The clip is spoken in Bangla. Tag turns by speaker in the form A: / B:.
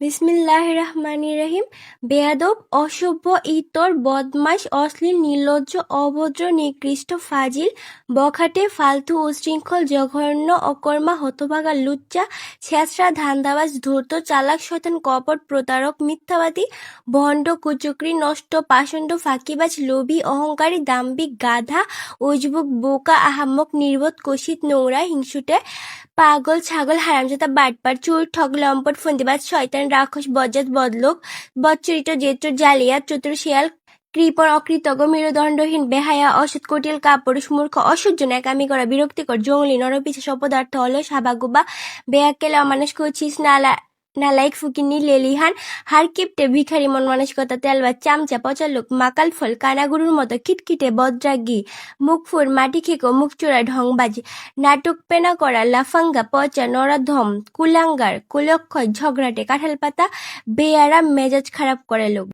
A: বিসমিল্লাহির রহমানির রহিম। বেয়াদব, অসভ্য, ইতর, বদমাশ, অশ্লীল, নির্লজ্জ, অভদ্র, নিকৃষ্ট, ফাজিল, বখাটে, ফালতু, উচ্ছৃঙ্খল, জঘন্য, অকর্মা, হতভাগা, লুচ্চা, ছেঁচড়া, ধান্দাবাজ, ধূর্ত, চালাক, শয়তান, কপট, প্রতারক, মিথ্যাবাদী, ভণ্ড, কুচক্রী, নষ্ট, পাষণ্ড, ফাঁকিবাজ, লোভী, অহংকারী, দাম্ভিক, গাধা, উজবুক, বোকা, আহাম্মক, নির্বোধ, কুৎসিত, নোংরা, হিংসুটে, পাগল, ছাগল, হারামজাদা, বাটপার, চোর, ঠক, লম্পট, ফন্দিবাজ, শয়তান, রাক্ষস, বজ্জাত, বদলোক, বদচরিত্র, জেত্র, জালিয়াত, চতুর, শিয়াল, কৃপণ, অকৃতজ্ঞ, মেরুদণ্ডহীন, বেহায়া, অসৎ, কুটিল, কাপুরুষ, মূর্খ, অসহ্য, ন্যাকামি করা, বিরক্তিকর, জঙ্গলি, নরপিশাচ, অপদার্থ, অলস, হাবাগোবা, বেয়াক্কেল, অমানুষ, কুৎসিত, নালায়েক, ফকিন্নি, লেলিহান, হাড়কিপ্টে, ভিখারি মন মানসিকতা, তেলবাজ, চামচা, পচা লোক, মাকাল ফল, কানাগুরুর মতো খিটখিটে, বদরাগী, মুখফুর, মাটি খেকো, মুখচোরা, ঢংবাজ, নাটক পেনা করা, লাফাঙ্গা, পচা, নরাধম, কুলাঙ্গার, কুলক্ষয়, ঝগড়াটে, কাঁঠাল পাতা, বেয়ারা, মেজাজ খারাপ করে লোক।